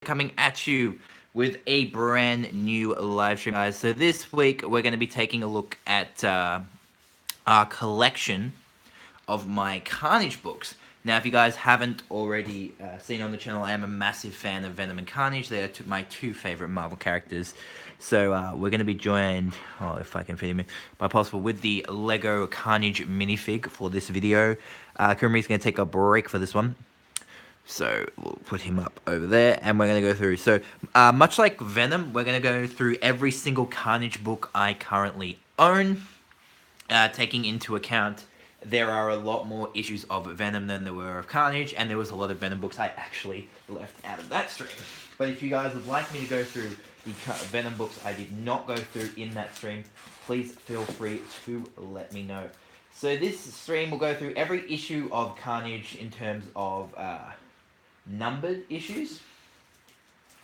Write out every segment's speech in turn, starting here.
coming at you with a brand new live stream, guys. So this week we're going to be taking a look at our collection of my Carnage books. Now, if you guys haven't already seen on the channel, I am a massive fan of Venom and Carnage. They are my two favorite Marvel characters. So we're going to be joined, if I can fit him in, by possible, with the Lego Carnage minifig for this video. Kumri's going to take a break for this one. So we'll put him up over there, and we're going to go through. So much like Venom, we're going to go through every single Carnage book I currently own, taking into account there are a lot more issues of Venom than there were of Carnage, and there was a lot of Venom books I actually left out of that stream. But if you guys would like me to go through the Venom books I did not go through in that stream, please feel free to let me know. So this stream will go through every issue of Carnage in terms of numbered issues,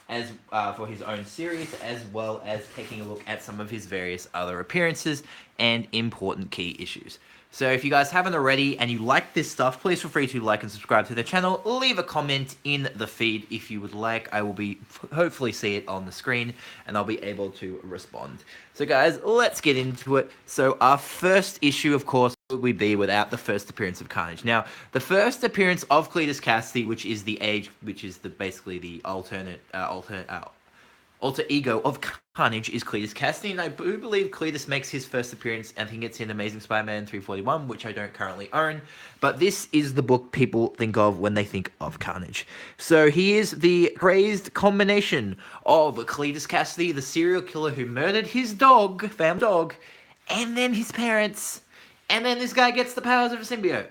as for his own series, as well as taking a look at some of his various other appearances and important key issues. So if you guys haven't already and you like this stuff, please feel free to like and subscribe to the channel. Leave a comment in the feed if you would like. I will be hopefully see it on the screen and I'll be able to respond. So guys, let's get into it. So our first issue, of course, would be without the first appearance of Carnage. Now, the first appearance of Cletus Kasady, which is basically the alter ego of Carnage, is Cletus Kasady, and I do believe Cletus makes his first appearance. I think it's in Amazing Spider-Man 341, which I don't currently own, but this is the book people think of when they think of Carnage. So he is the crazed combination of Cletus Kasady, the serial killer who murdered his dog, family dog, and then his parents, and then this guy gets the powers of a symbiote.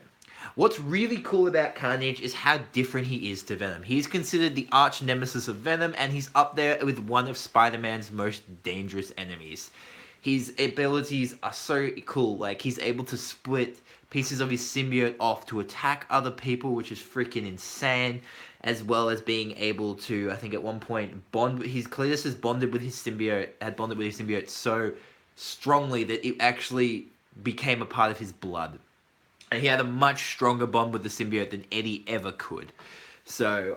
What's really cool about Carnage is how different he is to Venom. He's considered the arch nemesis of Venom, and he's up there with one of Spider-Man's most dangerous enemies. His abilities are so cool. Like, he's able to split pieces of his symbiote off to attack other people, which is freaking insane, as well as being able to, I think at one point, Cletus had bonded with his symbiote so strongly that it actually became a part of his blood. And he had a much stronger bond with the symbiote than Eddie ever could. So,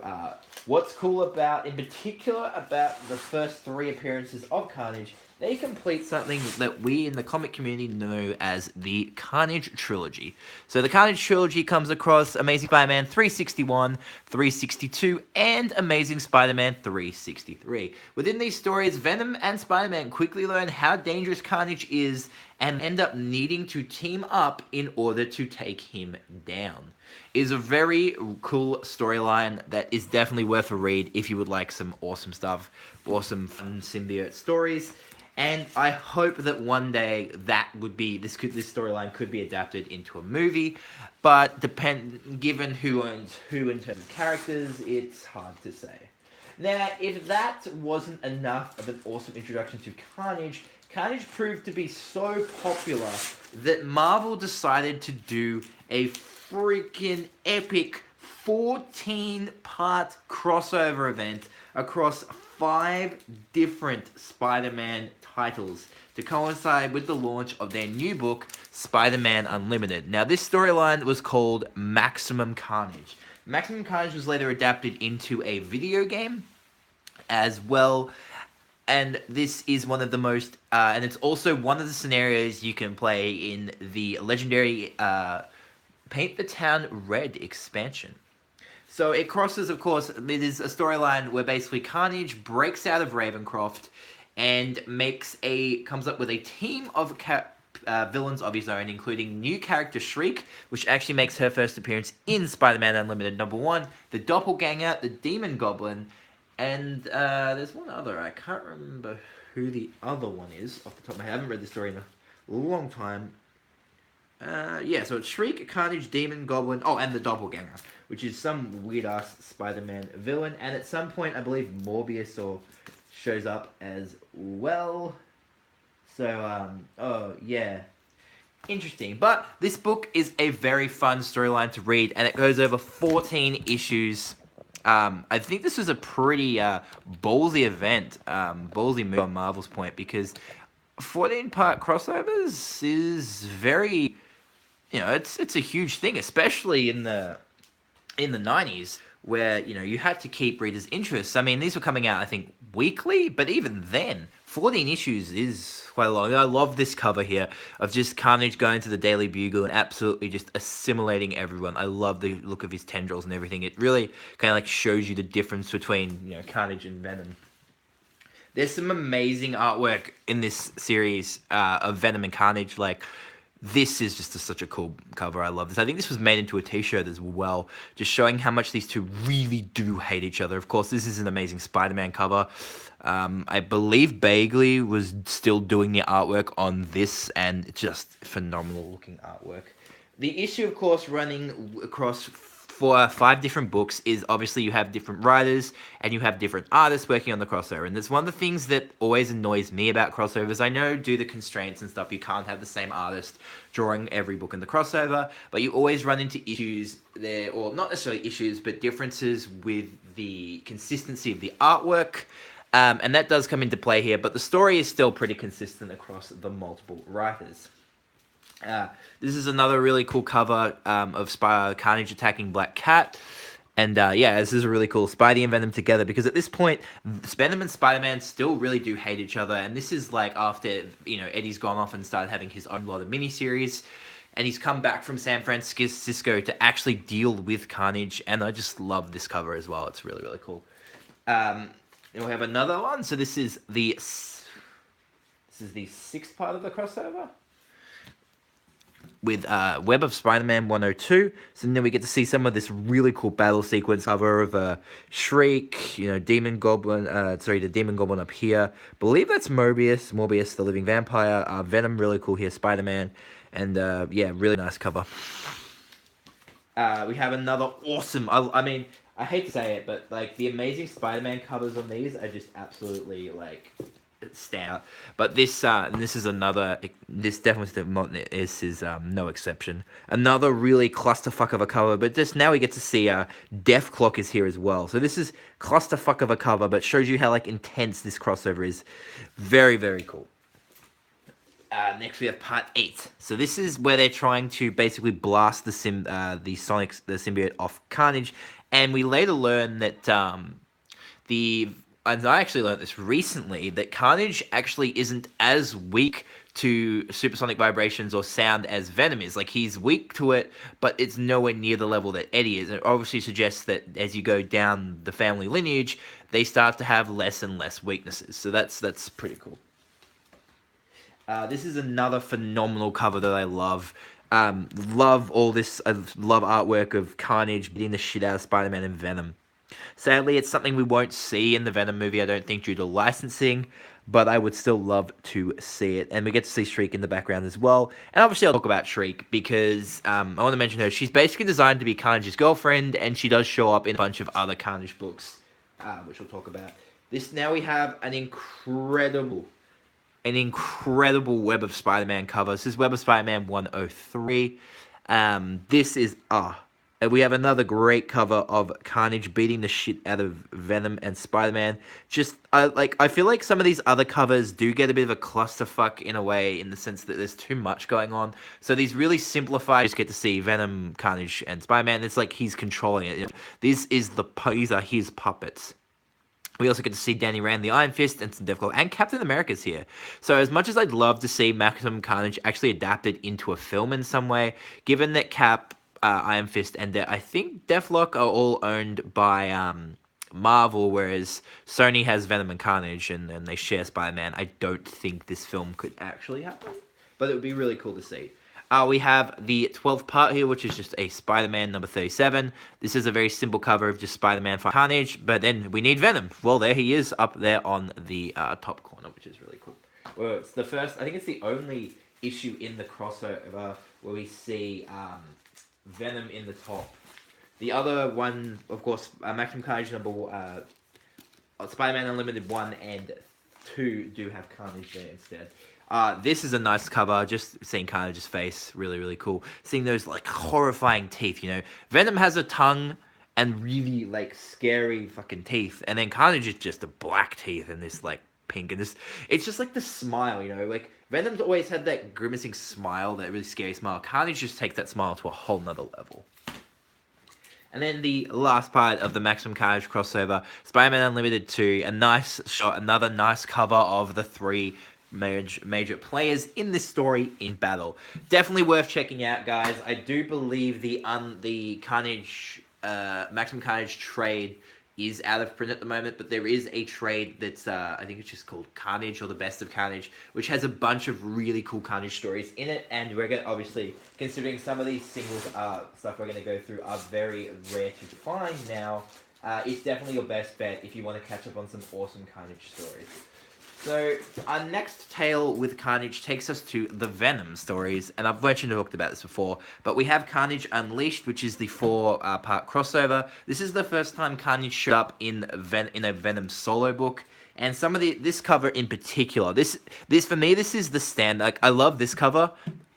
what's cool in particular about the first three appearances of Carnage, they complete something that we in the comic community know as the Carnage trilogy. So the Carnage trilogy comes across Amazing Spider-Man 361, 362, and Amazing Spider-Man 363. Within these stories, Venom and Spider-Man quickly learn how dangerous Carnage is and end up needing to team up in order to take him down. It is a very cool storyline that is definitely worth a read if you would like some awesome stuff, awesome fun symbiote stories. And I hope that one day this storyline could be adapted into a movie, but given who owns who in terms of characters, it's hard to say. Now, if that wasn't enough of an awesome introduction to Carnage, Carnage proved to be so popular that Marvel decided to do a freaking epic 14-part crossover event across 5 different Spider-Man titles to coincide with the launch of their new book, Spider-Man Unlimited. Now, this storyline was called Maximum Carnage. Maximum Carnage was later adapted into a video game as well, and this is one of the most, and it's also one of the scenarios you can play in the legendary Paint the Town Red expansion. So it crosses, of course, it is a storyline where basically Carnage breaks out of Ravencroft and comes up with a team of villains of his own, including new character Shriek, which actually makes her first appearance in Spider-Man Unlimited #1, the Doppelganger, the Demon Goblin, and there's one other. I can't remember who the other one is off the top of my head. I haven't read the story in a long time. Yeah, so it's Shriek, Carnage, Demon Goblin, and the Doppelganger, which is some weird-ass Spider-Man villain. And at some point, I believe Morbius shows up as well. So, yeah. Interesting. But this book is a very fun storyline to read, and it goes over 14 issues. I think this was a pretty ballsy event, ballsy move on Marvel's point, because 14-part crossovers is very, it's a huge thing, especially in the 90s, where, you know, you had to keep readers' interest. I mean, these were coming out, I think, weekly, but even then, 14 issues is quite a lot. I love this cover here of just Carnage going to the Daily Bugle and absolutely just assimilating everyone. I love the look of his tendrils and everything. It really kind of like shows you the difference between, you know, Carnage and Venom. There's some amazing artwork in this series of Venom and Carnage. Like, this is just such a cool cover. I love this. I think this was made into a t-shirt as well, just showing how much these two really do hate each other. Of course, this is an amazing Spider-Man cover. I believe Bagley was still doing the artwork on this, and just phenomenal looking artwork. The issue, of course, running across for 5 different books is obviously you have different writers and you have different artists working on the crossover. And that's one of the things that always annoys me about crossovers. I know due to constraints and stuff, you can't have the same artist drawing every book in the crossover, but you always run into issues there, or not necessarily issues, but differences with the consistency of the artwork. And that does come into play here, but the story is still pretty consistent across the multiple writers. This is another really cool cover of Carnage attacking Black Cat. And yeah, this is a really cool Spidey and Venom together, because at this point, Venom and Spider-Man still really do hate each other. And this is like after, you know, Eddie's gone off and started having his own lot of miniseries. And he's come back from San Francisco to actually deal with Carnage. And I just love this cover as well. It's really, really cool. And we have another one. So this is the 6th part of the crossover with Web of Spider-Man 102. So then we get to see some of this really cool battle sequence cover of Shriek, you know, Demon Goblin, the Demon Goblin up here. Believe that's Morbius, the living vampire. Venom, really cool here, Spider-Man. And yeah, really nice cover. We have another awesome, I mean, I hate to say it, but like the Amazing Spider-Man covers on these are just absolutely like stand out. But this is another, this definitely is no exception. Another really clusterfuck of a cover, but just now we get to see Death Clock is here as well. So this is clusterfuck of a cover, but shows you how like intense this crossover is. Very, very cool. Next we have part 8. So this is where they're trying to basically blast the symbiote off Carnage, and we later learn that and I actually learned this recently, that Carnage actually isn't as weak to supersonic vibrations or sound as Venom is. Like, he's weak to it, but it's nowhere near the level that Eddie is. It obviously suggests that as you go down the family lineage, they start to have less and less weaknesses. So that's pretty cool. This is another phenomenal cover that I love. Love all this. I love artwork of Carnage beating the shit out of Spider-Man and Venom. Sadly, it's something we won't see in the Venom movie, I don't think, due to licensing, but I would still love to see it. And we get to see Shriek in the background as well. And obviously I'll talk about Shriek because I want to mention her. She's basically designed to be Carnage's girlfriend, and she does show up in a bunch of other Carnage books, which we'll talk about. Now we have an incredible Web of Spider-Man cover. This is Web of Spider-Man 103. This is we have another great cover of Carnage beating the shit out of Venom and Spider-Man. Just I feel like some of these other covers do get a bit of a clusterfuck in a way, in the sense that there's too much going on. So these really simplified, just get to see Venom, Carnage, and Spider-Man. It's like he's controlling it. These are his puppets. We also get to see Danny Rand, the Iron Fist, and some Deathclaw, and Captain America's here. So as much as I'd love to see Maximum Carnage actually adapted into a film in some way, given that Cap, Iron Fist, and I think Deathlock are all owned by Marvel, whereas Sony has Venom and Carnage, and they share Spider-Man, I don't think this film could actually happen. But it would be really cool to see. We have the 12th part here, which is just a Spider-Man number 37. This is a very simple cover of just Spider-Man fighting Carnage, but then we need Venom. Well, there he is up there on the top corner, which is really cool. Well, it's the first, I think it's the only issue in the crossover where we see Venom in the top. The other one, of course, Maximum Carnage number Spider-Man Unlimited 1 and 2 do have Carnage there instead. This is a nice cover, just seeing Carnage's face, really, really cool. Seeing those, like, horrifying teeth, you know. Venom has a tongue and really, like, scary fucking teeth. And then Carnage is just a black teeth and this, like, pink. And this, it's just, like, the smile, you know. Like, Venom's always had that grimacing smile, that really scary smile. Carnage just takes that smile to a whole nother level. And then the last part of the Maximum Carnage crossover, Spider-Man Unlimited 2, a nice shot, another nice cover of the three major players in this story in battle. Definitely worth checking out, guys. I do believe the Carnage Maximum Carnage trade is out of print at the moment, but there is a trade that's I think it's just called Carnage or the Best of Carnage, which has a bunch of really cool Carnage stories in it, and we're gonna obviously, considering some of these singles stuff we're gonna go through are very rare to find now, it's definitely your best bet if you want to catch up on some awesome Carnage stories. So, our next tale with Carnage takes us to the Venom stories, and I've mentioned and talked about this before, but we have Carnage Unleashed, which is the four-part crossover. This is the first time Carnage showed up in a Venom solo book, and some of this cover in particular, this for me, this is the stand. Like, I love this cover.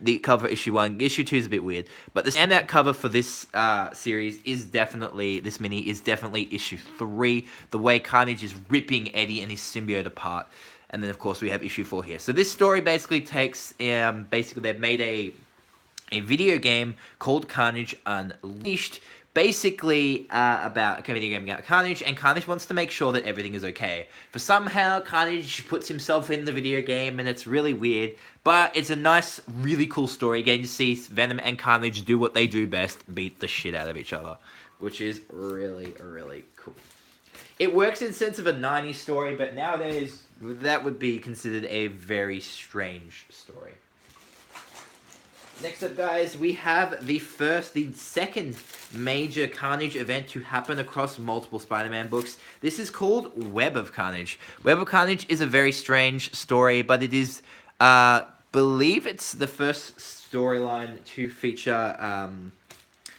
The cover issue 1, issue 2 is a bit weird, but the standout cover for this series is definitely, this mini is definitely issue 3, the way Carnage is ripping Eddie and his symbiote apart. And then, of course, we have issue 4 here. So this story basically takes, basically they've made a video game called Carnage Unleashed, basically about a video game about Carnage, and Carnage wants to make sure that everything is okay. For somehow, Carnage puts himself in the video game, and it's really weird, but it's a nice, really cool story. Getting to see Venom and Carnage do what they do best, beat the shit out of each other, which is really, really cool. It works in the sense of a 90s story, but nowadays, that would be considered a very strange story. Next up, guys, we have the second major Carnage event to happen across multiple Spider-Man books. This is called Web of Carnage. Web of Carnage is a very strange story, but it is, believe it's the first storyline to feature,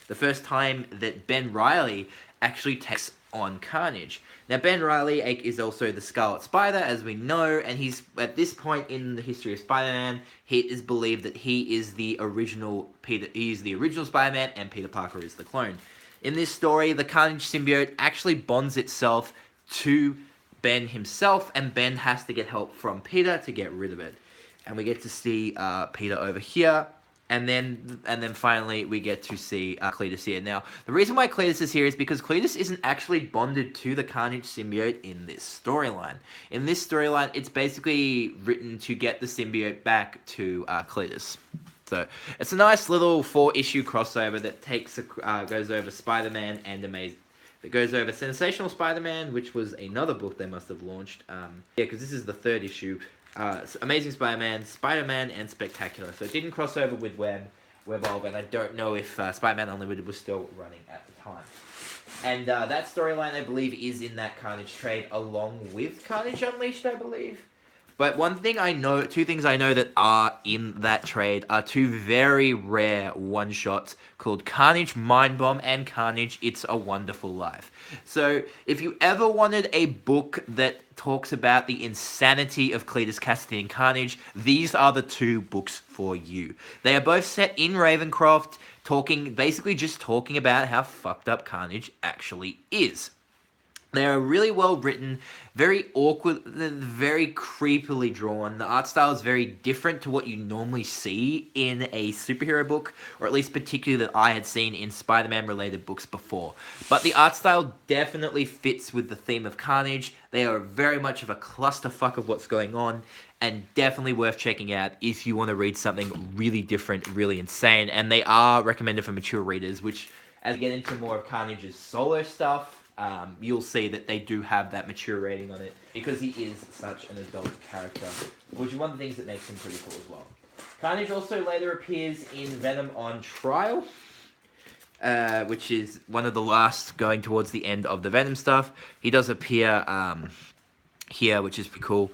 the first time that Ben Reilly actually takes on Carnage. Now, Ben Reilly is also the Scarlet Spider, as we know, and he's, at this point in the history of Spider-Man, it is believed that he is the original Spider-Man, and Peter Parker is the clone. In this story, the Carnage symbiote actually bonds itself to Ben himself, and Ben has to get help from Peter to get rid of it. And we get to see Peter over here. And then finally we get to see Cletus here. Now, the reason why Cletus is here is because Cletus isn't actually bonded to the Carnage symbiote in this storyline. In this storyline, it's basically written to get the symbiote back to Cletus. So it's a nice little 4-issue crossover that goes over Spider-Man and Amazing. That goes over Sensational Spider-Man, which was another book they must have launched. Yeah, because this is the 3rd issue. Amazing Spider-Man, Spider-Man, and Spectacular. So it didn't cross over with Web of, and I don't know if Spider-Man Unlimited was still running at the time. And that storyline, I believe, is in that Carnage trade along with Carnage Unleashed, I believe. But two things I know that are in that trade are two very rare one-shots called Carnage Mind Bomb and Carnage It's a Wonderful Life. So if you ever wanted a book that talks about the insanity of Cletus Cassidy and Carnage, these are the two books for you. They are both set in Ravencroft, basically just talking about how fucked up Carnage actually is. They are really well written, very awkward, very creepily drawn. The art style is very different to what you normally see in a superhero book, or at least particularly that I had seen in Spider-Man related books before. But the art style definitely fits with the theme of Carnage. They are very much of a clusterfuck of what's going on, and definitely worth checking out if you want to read something really different, really insane. And they are recommended for mature readers, which, as we get into more of Carnage's solo stuff, you'll see that they do have that mature rating on it because he is such an adult character, which is one of the things that makes him pretty cool as well. Carnage also later appears in Venom on Trial, which is one of the last going towards the end of the Venom stuff. He does appear here, which is pretty cool.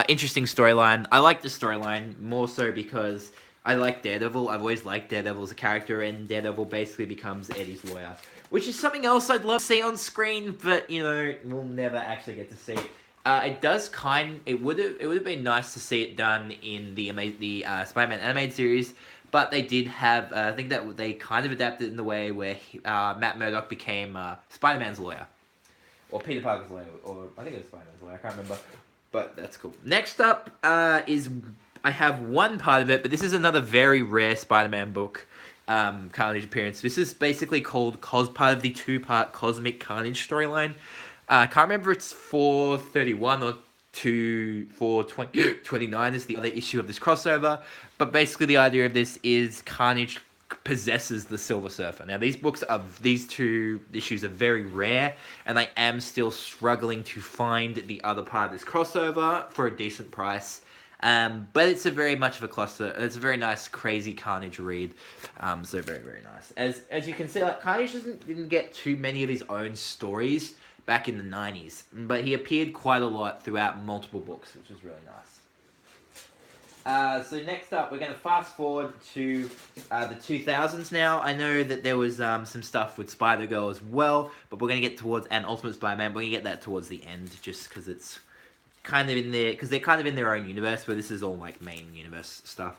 Interesting storyline. I like the storyline more so because I like Daredevil. I've always liked Daredevil as a character, and Daredevil basically becomes Eddie's lawyer, which is something else I'd love to see on screen, but, you know, we'll never actually get to see it. It would have been nice to see it done in the Spider-Man animated series, but they did have, I think that they kind of adapted in the way where Matt Murdock became Spider-Man's lawyer, or Peter Parker's lawyer, or I think it was Spider-Man's lawyer, I can't remember, but that's cool. Next up is, I have one part of it, but this is another very rare Spider-Man book. Carnage appearance. This is basically called part of the two-part Cosmic Carnage storyline. I can't remember if it's 431 or 429 is the other issue of this crossover. But basically the idea of this is Carnage possesses the Silver Surfer. Now these two issues are very rare, and I am still struggling to find the other part of this crossover for a decent price. But it's a very much of a cluster. It's a very nice, crazy Carnage read. So very, very nice. As you can see, like Carnage didn't get too many of his own stories back in the 90s, but he appeared quite a lot throughout multiple books, which was really nice. So next up, we're going to fast forward to the 2000s now. I know that there was some stuff with Spider-Girl as well, but we're going to get towards, and Ultimate Spider-Man, we're going to get that towards the end, just because it's kind of in there, because they're kind of in their own universe, but this is all like main universe stuff.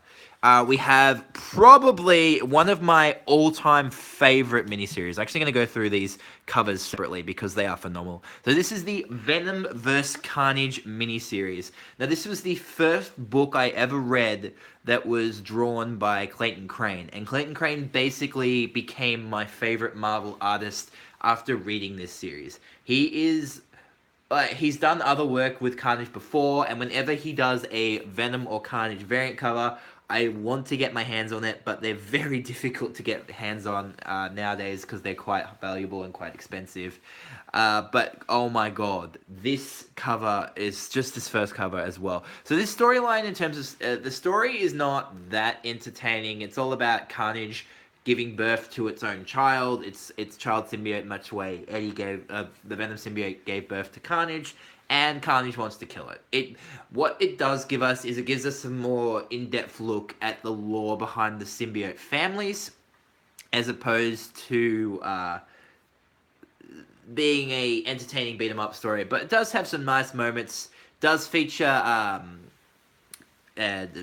We have probably one of my all-time favorite miniseries. I'm actually going to go through these covers separately because they are phenomenal. So this is the Venomverse Carnage miniseries. Now this was the first book I ever read that was drawn by Clayton Crane, and Clayton Crane basically became my favorite Marvel artist after reading this series. He's done other work with Carnage before, and whenever he does a Venom or Carnage variant cover, I want to get my hands on it, but they're very difficult to get hands on nowadays because they're quite valuable and quite expensive. But oh my god, this cover is just this first cover as well. So this storyline, in terms of the story, is not that entertaining. It's all about Carnage giving birth to its own child, its child symbiote, much the way Eddie gave the Venom symbiote gave birth to Carnage, and Carnage wants to kill it. What it does give us is it gives us a more in-depth look at the lore behind the symbiote families, as opposed to being a entertaining beat 'em up story. But it does have some nice moments. Does feature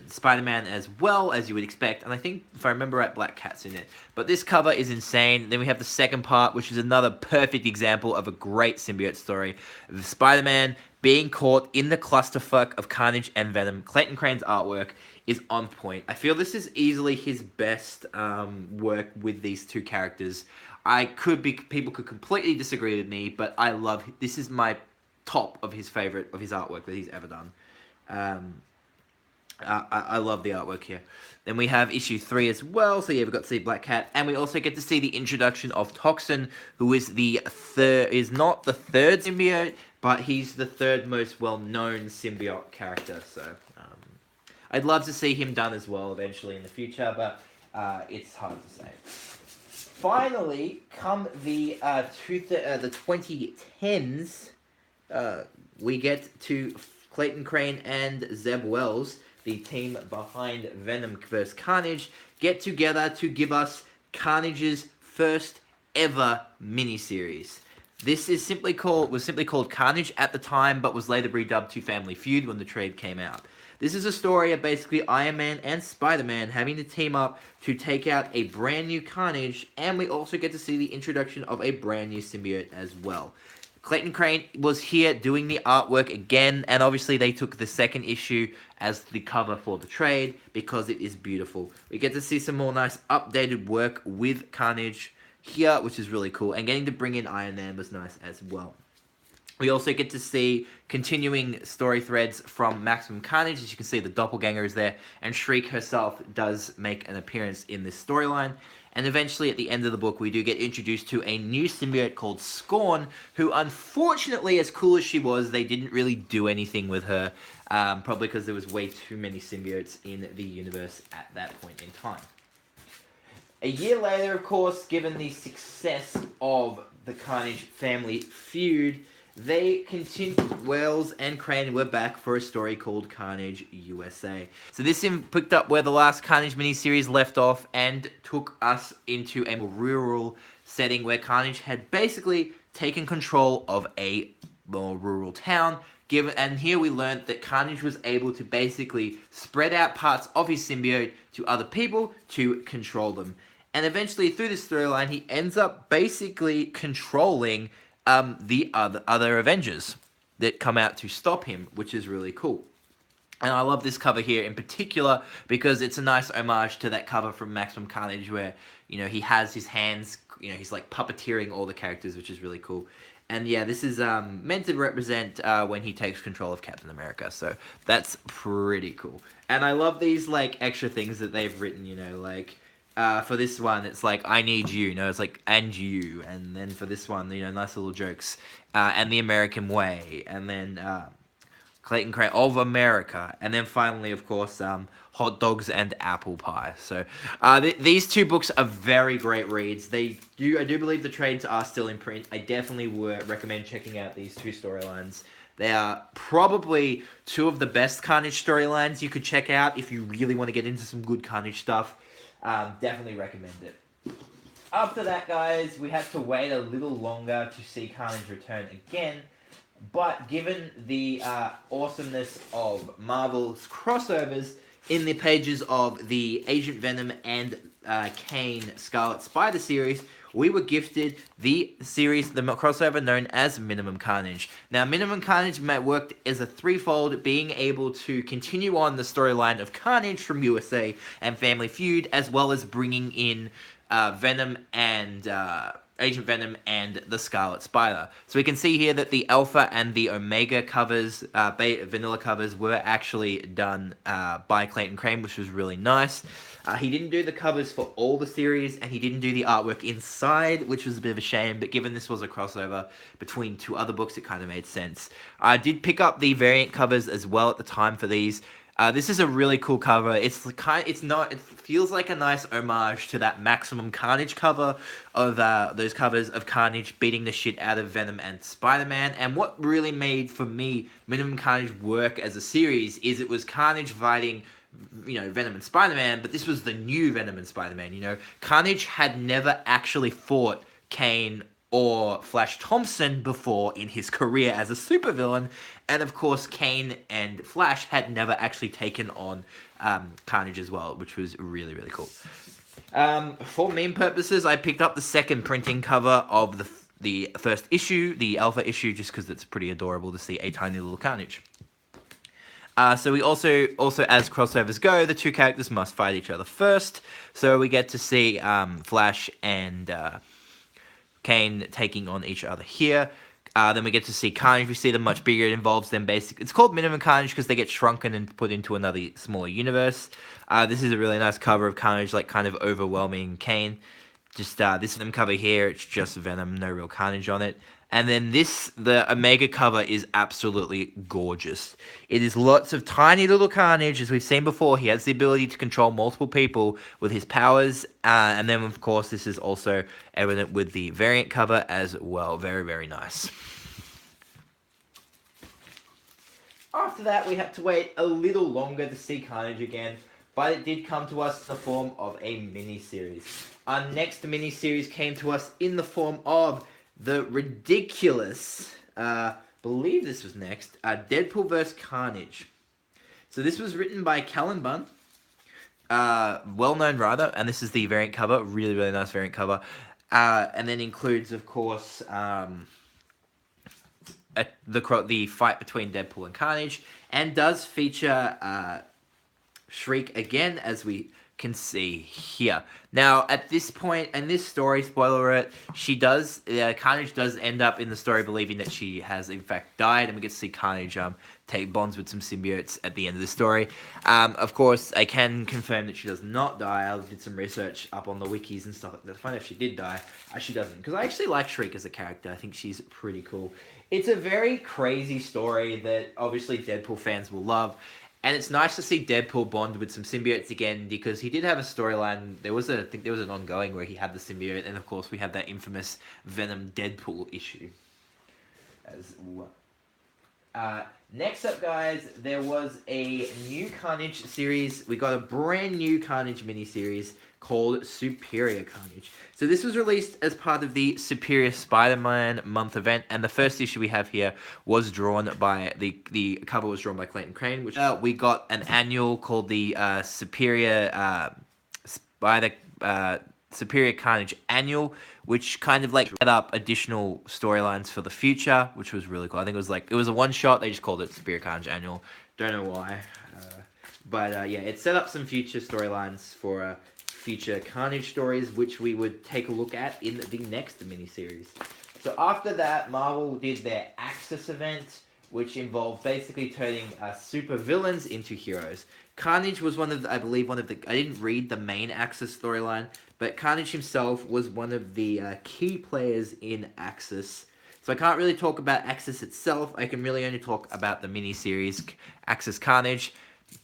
Spider-Man as well, as you would expect, and I think, if I remember right, Black Cat's in it. But this cover is insane. Then we have the second part, which is another perfect example of a great symbiote story. Spider-Man being caught in the clusterfuck of Carnage and Venom. Clayton Crane's artwork is on point. I feel this is easily his best work with these two characters. People could completely disagree with me, but this is my top of his favorite of his artwork that he's ever done. I love the artwork here. Then we have issue 3 as well. So yeah, we've got to see Black Cat, and we also get to see the introduction of Toxin, who is not the third symbiote, but he's the third most well-known symbiote character. So I'd love to see him done as well eventually in the future, but it's hard to say. Finally, come the 2010s, we get to Clayton Crane and Zeb Wells, the team behind Venomverse Carnage, get together to give us Carnage's first ever miniseries. This was simply called Carnage at the time, but was later redubbed to Family Feud when the trade came out. This is a story of basically Iron Man and Spider-Man having to team up to take out a brand new Carnage, and we also get to see the introduction of a brand new symbiote as well. Clayton Crane was here doing the artwork again, and obviously they took the second issue as the cover for the trade because it is beautiful. We get to see some more nice updated work with Carnage here, which is really cool, and getting to bring in Iron Man was nice as well. We also get to see continuing story threads from Maximum Carnage. As you can see, the doppelganger is there, and Shriek herself does make an appearance in this storyline. And eventually, at the end of the book, we do get introduced to a new symbiote called Scorn, who, unfortunately, as cool as she was, they didn't really do anything with her, probably because there was way too many symbiotes in the universe at that point in time. A year later, of course, given the success of the Carnage Family Feud, they continued. Wells and Crane were back for a story called Carnage USA. So this picked up where the last Carnage miniseries left off and took us into a more rural setting where Carnage had basically taken control of a more rural town. And here we learned that Carnage was able to basically spread out parts of his symbiote to other people to control them. And eventually, through this storyline, he ends up basically controlling the other Avengers that come out to stop him, which is really cool. And I love this cover here in particular because it's a nice homage to that cover from Maximum Carnage where, he has his hands, he's like puppeteering all the characters, which is really cool. And yeah, this is meant to represent when he takes control of Captain America. So that's pretty cool. And I love these like extra things that they've written, like for this one, it's like, I need you, it's like, and you. And then for this one, nice little jokes. And the American way. And then Clayton Crane of America, and then finally, of course, hot dogs and apple pie. So these two books are very great reads. I do believe the trades are still in print. I definitely would recommend checking out these two storylines. They are probably two of the best Carnage storylines you could check out if you really want to get into some good Carnage stuff. Definitely recommend it. After that, guys, we had to wait a little longer to see Carnage return again. But given the awesomeness of Marvel's crossovers in the pages of the Agent Venom and Kane Scarlet Spider series, we were gifted the crossover known as Minimum Carnage. Now, Minimum Carnage worked as a threefold, being able to continue on the storyline of Carnage from USA and Family Feud, as well as bringing in Venom and Agent Venom and the Scarlet Spider. So we can see here that the Alpha and the Omega covers, vanilla covers, were actually done by Clayton Crane, which was really nice. He didn't do the covers for all the series, and he didn't do the artwork inside, which was a bit of a shame, but given this was a crossover between two other books, it kind of made sense. I did pick up the variant covers as well at the time for these. This is a really cool cover. It feels like a nice homage to that Maximum Carnage cover of those covers of Carnage beating the shit out of Venom and Spider-Man. And what really made, for me, Minimum Carnage work as a series is it was Carnage fighting, Venom and Spider-Man, but this was the new Venom and Spider-Man, Carnage had never actually fought Kane or Flash Thompson before in his career as a supervillain, and of course Kane and Flash had never actually taken on Carnage as well, which was really, really cool. For meme purposes, I picked up the second printing cover of the first issue, the Alpha issue, just because it's pretty adorable to see a tiny little Carnage. So we also as crossovers go, the two characters must fight each other first. So we get to see Flash and Kane taking on each other here. Then we get to see Carnage. We see them much bigger. It involves them basically. It's called Minimum Carnage because they get shrunken and put into another smaller universe. This is a really nice cover of Carnage, like kind of overwhelming Kane. Just this Venom cover here. It's just Venom, no real Carnage on it. And then the Omega cover is absolutely gorgeous. It is lots of tiny little Carnage. As we've seen before, he has the ability to control multiple people with his powers. And then, of course, this is also evident with the variant cover as well. Very, very nice. After that, we had to wait a little longer to see Carnage again. But it did come to us in the form of a mini-series. Our next mini-series came to us in the form of the ridiculous, believe this was next, Deadpool vs. Carnage. So this was written by Callan Bunn, well-known writer, and this is the variant cover, really, really nice variant cover. And then includes, of course, the fight between Deadpool and Carnage, and does feature Shriek again, as we can see here. Now, at this point in this story, spoiler alert, Carnage does end up in the story believing that she has in fact died, and we get to see Carnage take bonds with some symbiotes at the end of the story. Of course, I can confirm that she does not die. I did some research up on the wikis and stuff like that to find out if she did die. She doesn't, because I actually like Shriek as a character. I think she's pretty cool. It's a very crazy story that obviously Deadpool fans will love. And it's nice to see Deadpool bond with some symbiotes again, because he did have a storyline. I think there was an ongoing where he had the symbiote, and of course we had that infamous Venom Deadpool issue as well. Next up, guys, there was a new Carnage series. We got a brand new Carnage miniseries called Superior Carnage. So this was released as part of the Superior Spider-Man month event, and the first issue we have here was drawn by the cover was drawn by Clayton Crane, which we got an annual called the Superior Superior Carnage Annual, which kind of like set up additional storylines for the future, which was really cool. I think it was a one shot. They just called it Superior Carnage Annual. Don't know why. But yeah, it set up some future storylines for future Carnage stories, which we would take a look at in the next miniseries. So after that, Marvel did their Axis event, which involved basically turning super villains into heroes. Carnage was I believe, one of the. I didn't read the main Axis storyline, but Carnage himself was one of the key players in Axis. So I can't really talk about Axis itself. I can really only talk about the miniseries Axis Carnage,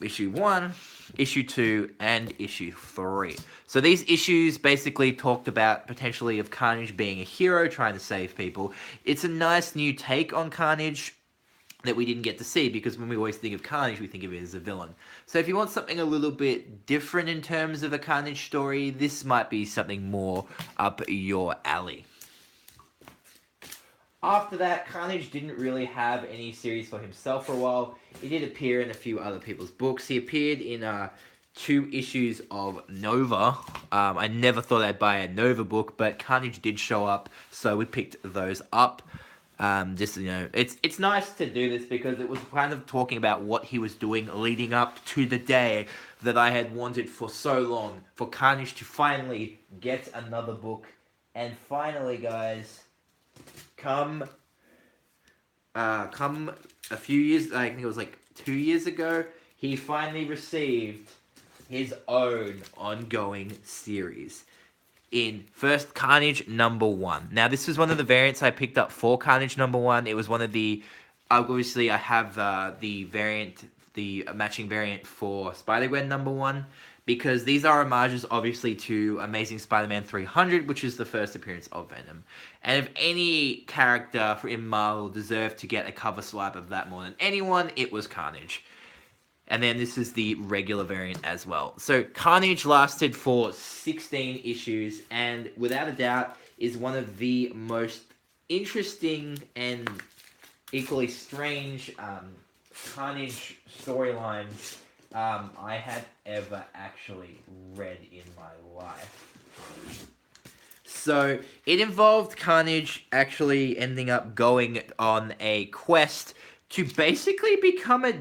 issue 1, issue 2, and issue 3. So these issues basically talked about potentially of Carnage being a hero trying to save people. It's a nice new take on Carnage that we didn't get to see, because when we always think of Carnage, we think of it as a villain. So if you want something a little bit different in terms of a Carnage story, this might be something more up your alley. After that, Carnage didn't really have any series for himself for a while. He did appear in a few other people's books. He appeared in 2 issues of Nova. I never thought I'd buy a Nova book, but Carnage did show up, so we picked those up. Just, you know, it's nice to do this because it was kind of talking about what he was doing leading up to the day that I had wanted for so long, for Carnage to finally get another book. And finally, guys, come a few years, I think it was like 2 years ago, he finally received his own ongoing series in first Carnage #1. Now, this was one of the variants I picked up for Carnage #1. It was one of the, obviously I have the matching variant for Spider-Gwen #1, because these are homages, obviously, to Amazing Spider-Man 300, which is the first appearance of Venom. And if any character in Marvel deserved to get a cover swipe of that more than anyone, it was Carnage. And then this is the regular variant as well. So Carnage lasted for 16 issues, and without a doubt is one of the most interesting and equally strange Carnage storylines I had ever actually read in my life. So it involved Carnage actually ending up going on a quest to basically become a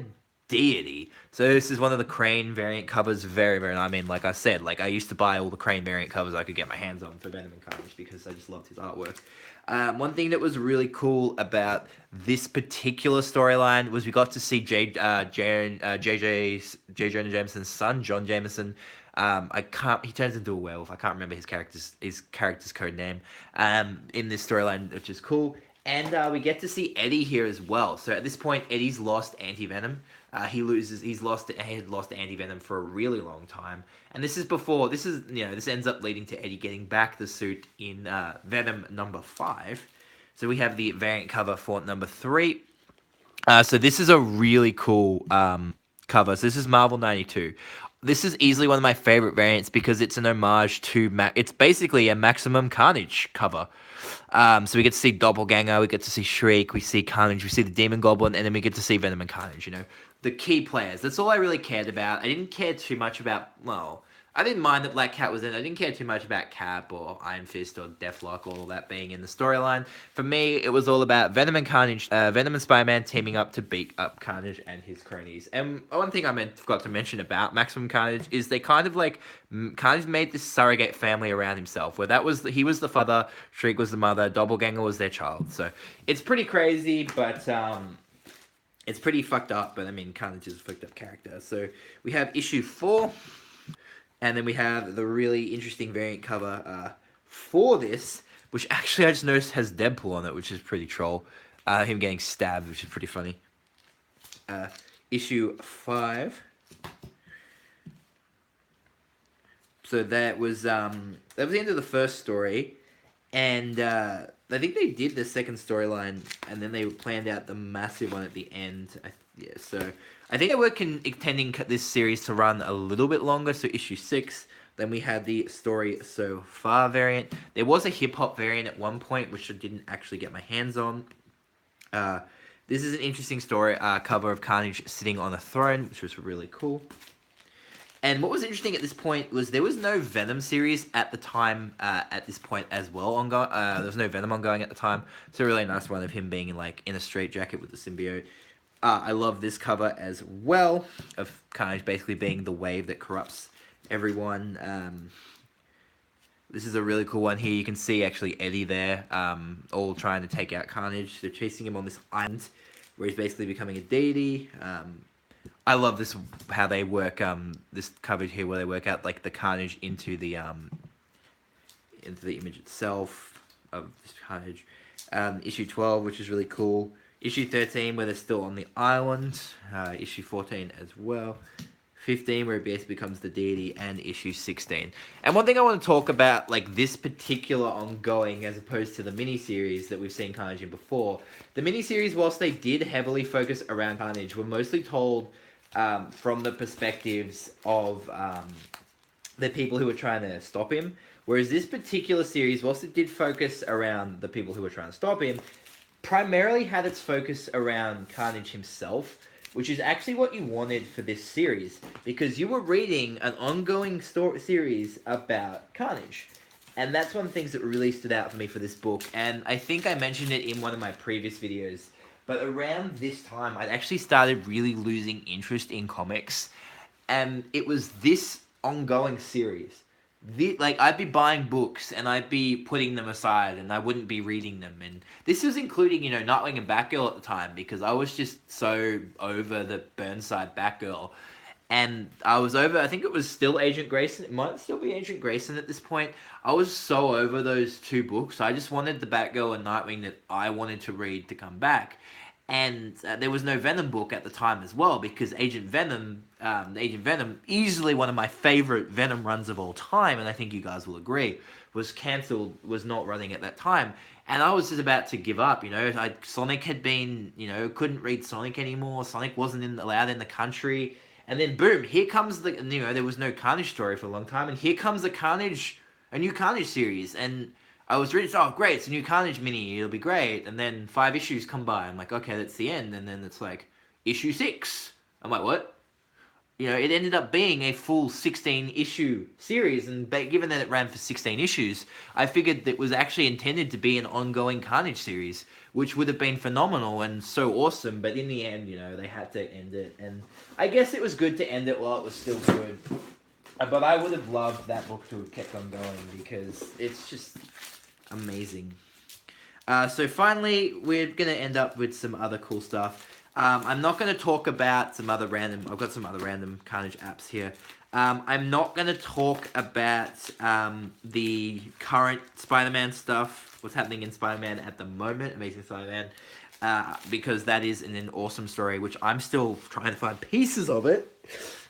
deity. So this is one of the Crane variant covers. Very, very, I mean, like I said, like I used to buy all the Crane variant covers I could get my hands on for Venom and Carnage because I just loved his artwork. One thing that was really cool about this particular storyline was we got to see J. Jonah Jameson's son, John Jameson. He turns into a werewolf. I can't remember his character's code name in this storyline, which is cool. And we get to see Eddie here as well. So at this point, Eddie's lost Anti-Venom. He's lost Anti-Venom for a really long time. And this ends up leading to Eddie getting back the suit in Venom #5. So we have the variant cover for #3. So this is a really cool cover. So this is Marvel 92. This is easily one of my favorite variants because it's an homage to it's basically a Maximum Carnage cover. So we get to see Doppelganger, we get to see Shriek, we see Carnage, we see the Demon Goblin, and then we get to see Venom and Carnage, you know. The key players. That's all I really cared about. I didn't care too much about, well, I didn't mind that Black Cat was in it. I didn't care too much about Cap or Iron Fist or Deathlock or all that being in the storyline. For me, it was all about Venom and Carnage, Venom and Spider-Man teaming up to beat up Carnage and his cronies. And one thing I forgot to mention about Maximum Carnage is they kind of like, Carnage made this surrogate family around himself, where he was the father, Shriek was the mother, Doppelganger was their child. So it's pretty crazy, but it's pretty fucked up. But I mean, Carnage is a fucked up character. So we have issue 4. And then we have the really interesting variant cover for this, which actually I just noticed has Deadpool on it, which is pretty troll. Him getting stabbed, which is pretty funny. Issue 5. So that was the end of the first story, and I think they did the second storyline, and then they planned out the massive one at the end. So I think they were intending this series to run a little bit longer, so issue 6. Then we had the Story So Far variant. There was a hip-hop variant at one point, which I didn't actually get my hands on. This is an interesting story, cover of Carnage sitting on a throne, which was really cool. And what was interesting at this point was there was no Venom series at the time, at this point as well. Ongoing, there was no Venom ongoing at the time. So a really nice one of him being in a straitjacket with the symbiote. I love this cover as well, of Carnage basically being the wave that corrupts everyone. This is a really cool one here. You can see actually Eddie there, all trying to take out Carnage. They're chasing him on this island where he's basically becoming a deity. I love this, how they work this coverage here, where they work out like the Carnage into the image itself of this Carnage. Issue 12, which is really cool. Issue 13, where they're still on the island. Issue 14 as well. 15, where it basically becomes the deity, and issue 16. And one thing I want to talk about, like this particular ongoing, as opposed to the miniseries that we've seen Carnage in before. The miniseries, whilst they did heavily focus around Carnage, were mostly told from the perspectives of the people who were trying to stop him. Whereas this particular series, whilst it did focus around the people who were trying to stop him, primarily had its focus around Carnage himself, which is actually what you wanted for this series, because you were reading an ongoing series about Carnage. And that's one of the things that really stood out for me for this book. And I think I mentioned it in one of my previous videos, but around this time, I'd actually started really losing interest in comics. And it was this ongoing series. Like, I'd be buying books and I'd be putting them aside and I wouldn't be reading them. And this was including, you know, Nightwing and Batgirl at the time, because I was just so over the Burnside Batgirl. And I was over, I think it was still Agent Grayson. It might still be Agent Grayson at this point. I was so over those two books. I just wanted the Batgirl and Nightwing that I wanted to read to come back. And there was no Venom book at the time as well, because Agent Venom, easily one of my favorite Venom runs of all time, and I think you guys will agree, was cancelled, was not running at that time. And I was just about to give up, you know. Sonic had been, you know, couldn't read Sonic anymore. Sonic wasn't allowed in the country. And then boom, here comes the, you know, there was no Carnage story for a long time, and here comes a new Carnage series. And I was reading, oh great, it's a new Carnage mini, it'll be great. And then 5 issues come by, I'm like, okay, that's the end. And then it's like, issue 6. I'm like, what? You know, it ended up being a full 16-issue series, and given that it ran for 16 issues, I figured that it was actually intended to be an ongoing Carnage series, which would have been phenomenal and so awesome, but in the end, you know, they had to end it, and I guess it was good to end it while it was still good. But I would have loved that book to have kept on going, because it's just amazing. So finally, we're going to end up with some other cool stuff. I'm not going to talk about some other random... I've got some other random Carnage apps here. I'm not going to talk about the current Spider-Man stuff, what's happening in Spider-Man at the moment, Amazing Spider-Man, because that is an awesome story, which I'm still trying to find pieces of it,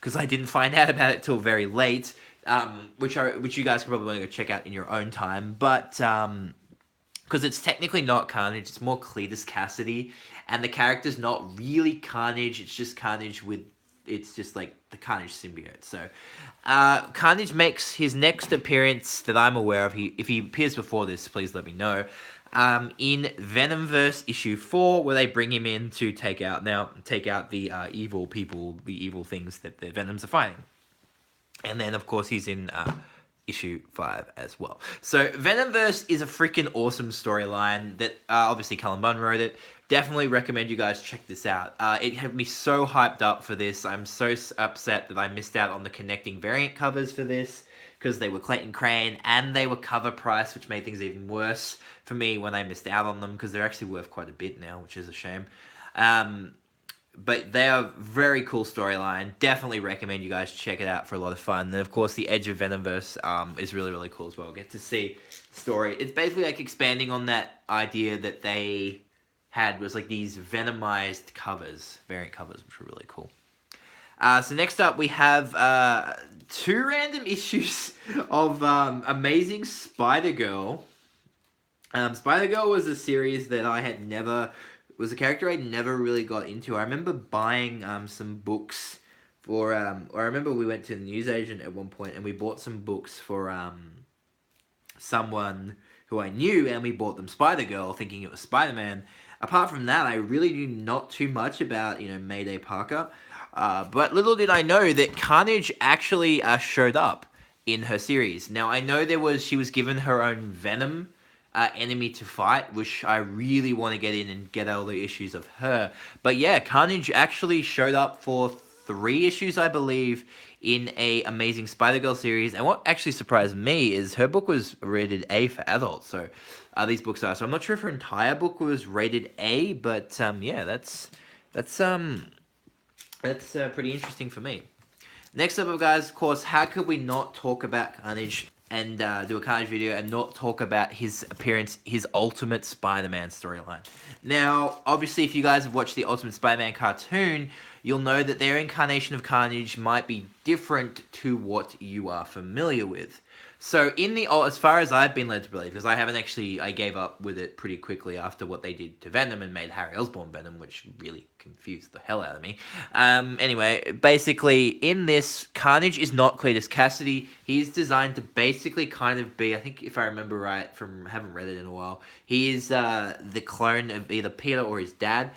because I didn't find out about it till very late, which you guys can probably want to go check out in your own time, but because it's technically not Carnage, it's more Cletus Cassidy, and the character's not really Carnage, it's just Carnage with, it's just like the Carnage symbiote. So Carnage makes his next appearance that I'm aware of, if he appears before this, please let me know, in Venomverse issue 4, where they bring him in to take out the evil people, the evil things that the Venoms are fighting. And then, of course, he's in issue 5 as well. So Venomverse is a freaking awesome storyline that obviously Cullen Bunn wrote it. Definitely recommend you guys check this out. It had me so hyped up for this. I'm so upset that I missed out on the connecting variant covers for this, because they were Clayton Crane and they were cover price, which made things even worse for me when I missed out on them, because they're actually worth quite a bit now, which is a shame. But they are very cool storyline. Definitely recommend you guys check it out for a lot of fun. And of course, the Edge of Venomverse is really, really cool as well. Get to see the story. It's basically like expanding on that idea that they had, was like these Venomized covers, variant covers, which were really cool. So next up, we have 2 random issues of Amazing Spider-Girl. Spider-Girl was a series that I had never... was a character I never really got into. I remember buying some books for... or I remember we went to the newsagent at one point and we bought some books for someone who I knew, and we bought them Spider-Girl thinking it was Spider-Man. Apart from that, I really knew not too much about, you know, Mayday Parker. But little did I know that Carnage actually showed up in her series. Now, I know she was given her own Venom enemy to fight, which I really want to get in and get all the issues of her. But yeah, Carnage actually showed up for 3 issues, I believe, in a Amazing Spider-Girl series. And what actually surprised me is her book was rated A for adults. So these books are. So I'm not sure if her entire book was rated A, but yeah, that's pretty interesting for me. Next up, guys, of course, how could we not talk about Carnage and do a Carnage video and not talk about his appearance, his Ultimate Spider-Man storyline? Now, obviously, if you guys have watched the Ultimate Spider-Man cartoon, you'll know that their incarnation of Carnage might be different to what you are familiar with. So as far as I've been led to believe, because I gave up with it pretty quickly after what they did to Venom and made Harry Osborn Venom, which really confused the hell out of me. Anyway, basically, in this, Carnage is not Cletus Kasady. He's designed to basically kind of be, I think if I remember right, haven't read it in a while, he is the clone of either Peter or his dad.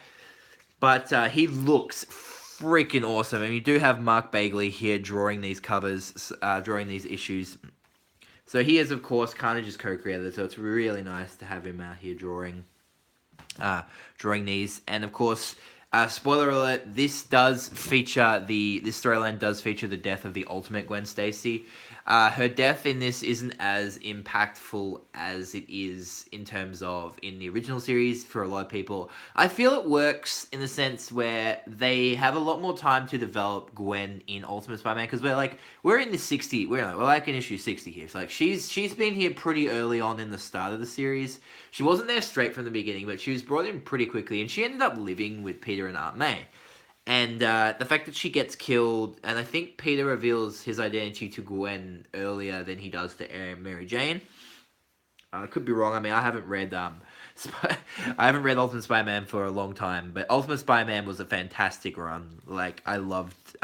But he looks freaking awesome. And you do have Mark Bagley here drawing these covers, drawing these issues. So he is, of course, Carnage's co-creator, so it's really nice to have him out here drawing these. And of course, spoiler alert: this storyline does feature the death of the Ultimate Gwen Stacy. Her death in this isn't as impactful as it is in terms of in the original series for a lot of people. I feel it works in the sense where they have a lot more time to develop Gwen in Ultimate Spider-Man, because we're in the 60, we're like in issue 60 here. So like she's been here pretty early on in the start of the series. She wasn't there straight from the beginning, but she was brought in pretty quickly, and she ended up living with Peter and Aunt May. And the fact that she gets killed, and I think Peter reveals his identity to Gwen earlier than he does to Mary Jane. I could be wrong. I mean, I haven't read Ultimate Spider-Man for a long time, but Ultimate Spider-Man was a fantastic run. Like, I loved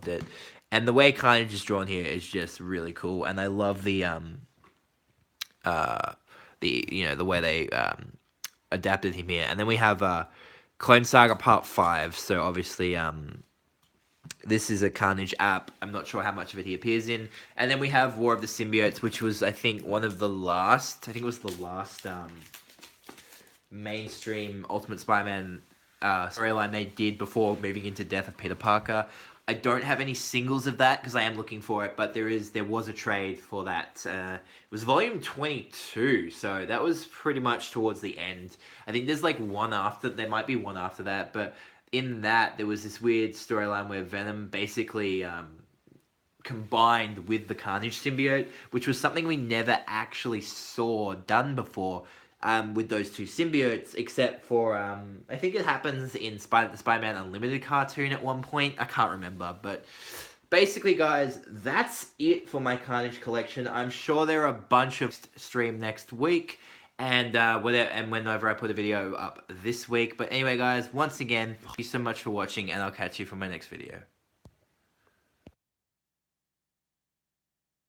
it, and the way Carnage is drawn here is just really cool. And I love the way they adapted him here. And then we have Clone Saga Part 5, so obviously this is a Carnage app. I'm not sure how much of it he appears in. And then we have War of the Symbiotes, which was, I think, the last mainstream Ultimate Spider-Man storyline they did before moving into Death of Peter Parker. I don't have any singles of that because I am looking for it, but there was a trade for that. It was volume 22, so that was pretty much towards the end. I think there's there might be one after that, but in that there was this weird storyline where Venom basically combined with the Carnage symbiote, which was something we never actually saw done before. With those two symbiotes, except for, I think it happens in the Spider-Man Unlimited cartoon at one point. I can't remember, but basically, guys, that's it for my Carnage collection. I'm sure there are a bunch of stream next week, and whenever I put a video up this week. But anyway, guys, once again, thank you so much for watching, and I'll catch you for my next video.